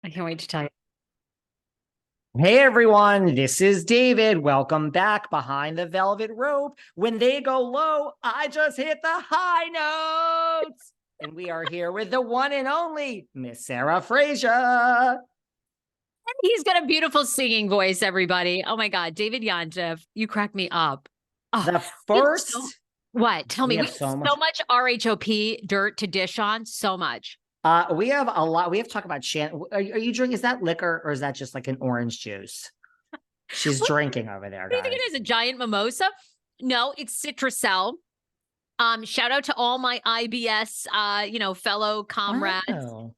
I can't wait to tell you. Hey everyone, this is David. Welcome back behind the velvet rope. When they go low, I just hit the high notes. And we are here with the one and only Miss Sarah Frazier. He's got a beautiful singing voice, everybody. Oh my God, David Yanjev, you crack me up. Oh, The we have so, first, what? Tell we me, we have have so so much. much RHOP dirt to dish on, so much. We have a lot. We have to talk about Shannon. Are you drinking? Is that liquor or is that just like an orange juice? She's drinking over there, What do you think guys. it is? A giant mimosa? No, it's Citrusel. Shout out to all my IBS, fellow comrades. Oh.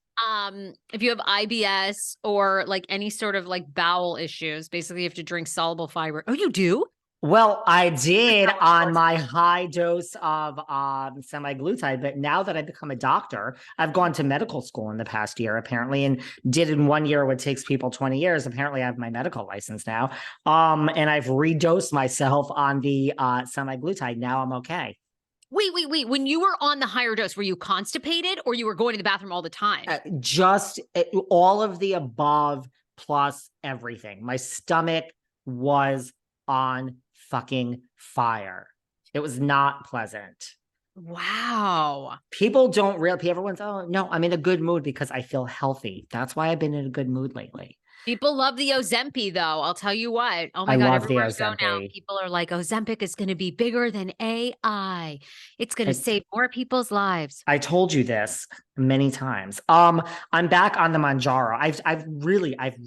If you have IBS or like any sort of like bowel issues, basically you have to drink soluble fiber. Oh, you do? Well, I did So on important. my high dose of semaglutide, but now that I've become a doctor, I've gone to medical school in the past year, apparently, and did in 1 year what takes people 20 years. Apparently, I have my medical license now. And I've redosed myself on the semaglutide. Now I'm okay. Wait. When you were on the higher dose, were you constipated or you were going to the bathroom all the time? Just all of the above plus everything. My stomach was on fucking fire. It was not pleasant. Wow. People don't really, everyone's, oh, no, I'm in a good mood because I feel healthy. That's why I've been in a good mood lately. People love the Ozempic, though. I'll tell you what. Oh I my God, love the everywhere I go now, Ozempic. people are like, Ozempic is going to be bigger than AI. It's going to save more people's lives. I told you this many times. I'm back on the Manjaro. I've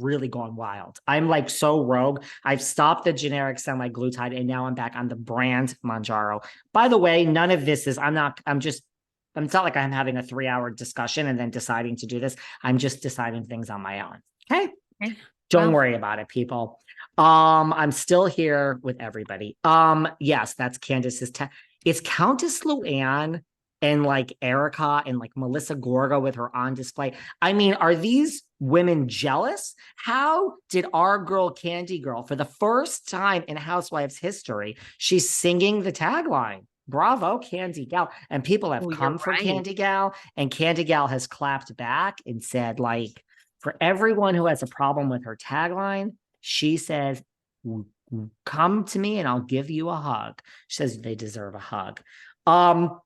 really gone wild. I'm like so rogue. I've stopped the generic semaglutide and now I'm back on the brand Manjaro. By the way, none of this is, it's not like I'm having a 3 hour discussion and then deciding to do this. I'm just deciding things on my own. Okay. Okay. Don't Well, worry about it, people. I'm still here with everybody. Yes, that's Candiace's. It's Countess Luann and like Erica and like Melissa Gorga with her on display. I mean, are these women jealous? How did our girl Candy Girl, for the first time in Housewives history, she's singing the tagline? Bravo, Candy Gal. And people have oh, you're come for right. Candy Gal, and Candy Gal has clapped back and said, like, for everyone who has a problem with her tagline, she says, come to me and I'll give you a hug. She says they deserve a hug. Um,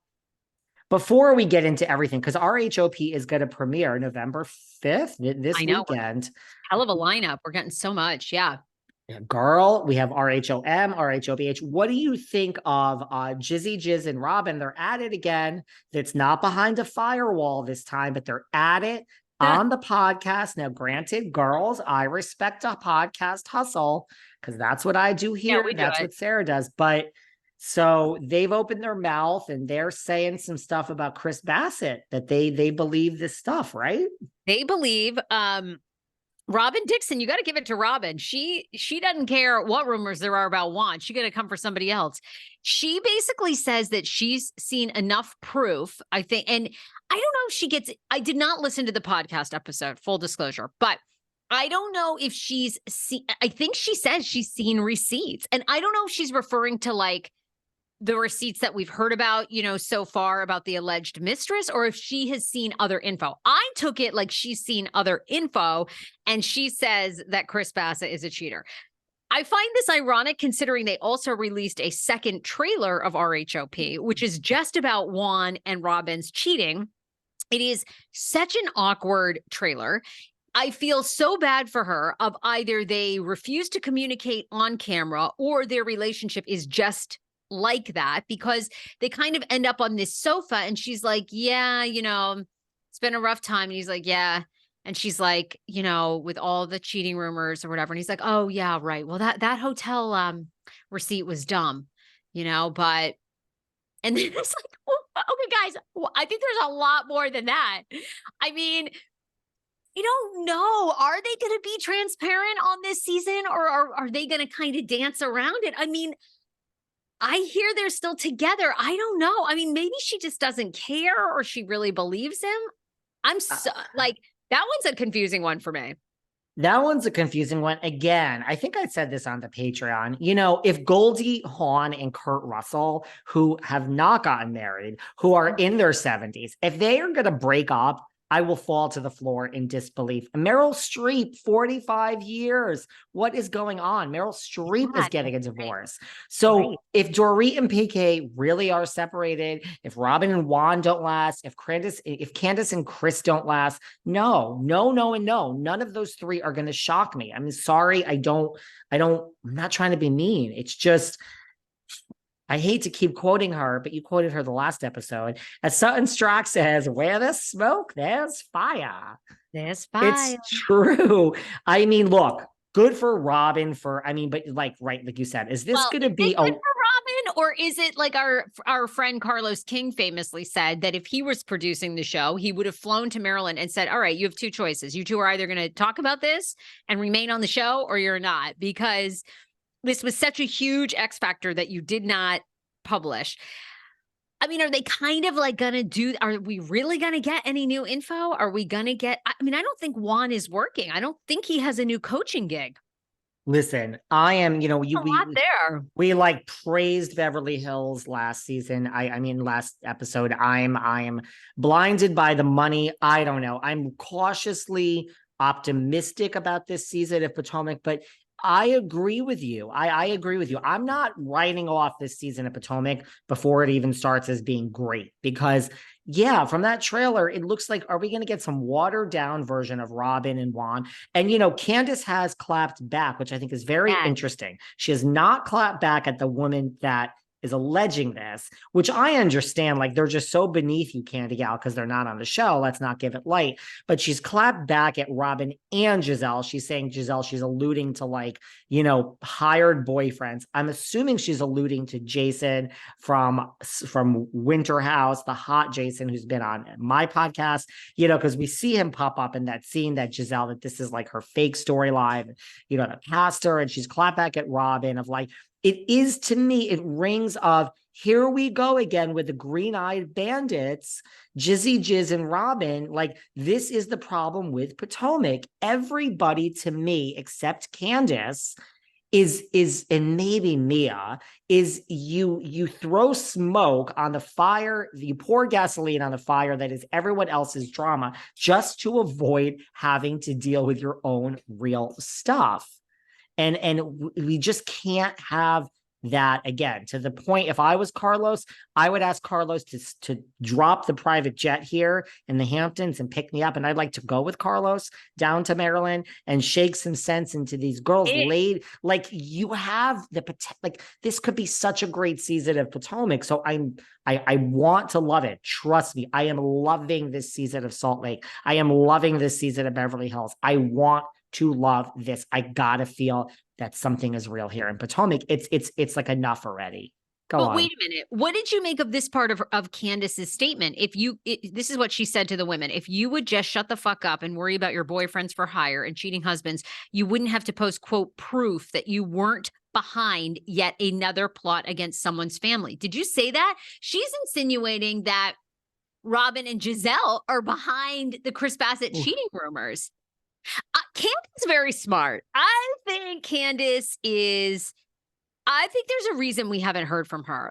Before we get into everything, because RHOP is going to premiere November 5th, this I know. weekend. Hell of a lineup. We're getting so much. Yeah. Girl, we have RHOM, RHOBH. What do you think of Jizzy Jizz and Robyn? They're at it again. It's not behind a firewall this time, but they're at it on the podcast. Now, granted, girls, I respect a podcast hustle because that's what I do Yeah, here. we do That's it. what Sarah does. But so they've opened their mouth and they're saying some stuff about Chris Bassett that they believe this stuff, right? They believe Robyn Dixon, you got to give it to Robyn. She doesn't care what rumors there are about Juan. She's going to come for somebody else. She basically says that she's seen enough proof, I think, and I don't know if she gets, I did not listen to the podcast episode, full disclosure, but I don't know if she's seen, I think she says she's seen receipts. And I don't know if she's referring to like the receipts that we've heard about, so far about the alleged mistress, or if she has seen other info. I took it like she's seen other info, and she says that Chris Bassett is a cheater. I find this ironic considering they also released a second trailer of RHOP, which is just about Juan and Robyn's cheating. It is such an awkward trailer. I feel so bad for her of either they refuse to communicate on camera or their relationship is just like that, because they kind of end up on this sofa and she's like, yeah, it's been a rough time. And he's like, yeah. And she's like, with all the cheating rumors or whatever. And he's like, oh yeah, right. Well, that hotel receipt was dumb, but and then it's like, well, okay, guys, I think there's a lot more than that. I mean, I don't know. Are they going to be transparent on this season, or are they going to kind of dance around it? I mean, I hear they're still together. I don't know. I mean, maybe she just doesn't care or she really believes him. I'm so like, that one's a confusing one for me. That one's a confusing one. Again, I think I said this on the Patreon. If Goldie Hawn and Kurt Russell, who have not gotten married, who are in their 70s, if they are going to break up, I will fall to the floor in disbelief. Meryl Streep, 45 years. What is going on? Meryl Streep is getting a divorce. So if Dorit and PK really are separated, if Robyn and Juan don't last, if Candiace and Chris don't last, no, and no. None of those three are going to shock me. I'm sorry. I'm not trying to be mean. It's just, I hate to keep quoting her, but you quoted her the last episode. As Sutton Stracke says, where there's smoke, there's fire. There's fire. It's true. I mean, look, good for Robyn but like you said, is this going to be good for Robyn, or is it like our friend Carlos King famously said that if he was producing the show, he would have flown to Maryland and said, all right, you have two choices. You two are either going to talk about this and remain on the show, or you're not, because this was such a huge X factor that you did not publish. I mean, are they kind of like going to are we really going to get any new info? Are we going to get, I don't think Juan is working. I don't think he has a new coaching gig. Listen, I am, we like praised Beverly Hills last season. Last episode, I'm blinded by the money. I don't know. I'm cautiously optimistic about this season of Potomac, but I agree with you. I agree with you. I'm not writing off this season of Potomac before it even starts as being great, because from that trailer, it looks like, are we going to get some watered down version of Robyn and Juan? And, Candiace has clapped back, which I think is very interesting. She has not clapped back at the woman that is alleging this, which I understand. Like, they're just so beneath you, Candiace, because they're not on the show. Let's not give it light. But she's clapped back at Robyn and Gizelle. She's saying Gizelle, she's alluding to hired boyfriends. I'm assuming she's alluding to Jason from Winter House, the hot Jason who's been on my podcast, because we see him pop up in that scene that Gizelle, that this is like her fake storyline, the pastor, and she's clapped back at Robyn of like, it is, to me, it rings of, here we go again with the green-eyed bandits, Jizzy Jiz and Robyn. Like, this is the problem with Potomac. Everybody, to me, except Candiace, is and maybe Mia, is you throw smoke on the fire, you pour gasoline on the fire that is everyone else's drama, just to avoid having to deal with your own real stuff. And we just can't have that again. To the point, if I was Carlos, I would ask Carlos to drop the private jet here in the Hamptons and pick me up. And I'd like to go with Carlos down to Maryland and shake some sense into these girls. Like, you have the potential. Like, this could be such a great season of Potomac. So I want to love it. Trust me. I am loving this season of Salt Lake. I am loving this season of Beverly Hills. I want to love this. I gotta feel that something is real here in Potomac. It's like enough already. Go on. Wait a minute. What did you make of this part of Candiace's statement? This is what she said to the women. If you would just shut the fuck up and worry about your boyfriends for hire and cheating husbands, you wouldn't have to post, quote, proof that you weren't behind yet another plot against someone's family. Did you say that? She's insinuating that Robyn and Gizelle are behind the Chris Bassett cheating rumors. Candiace is very smart. I think there's a reason we haven't heard from her.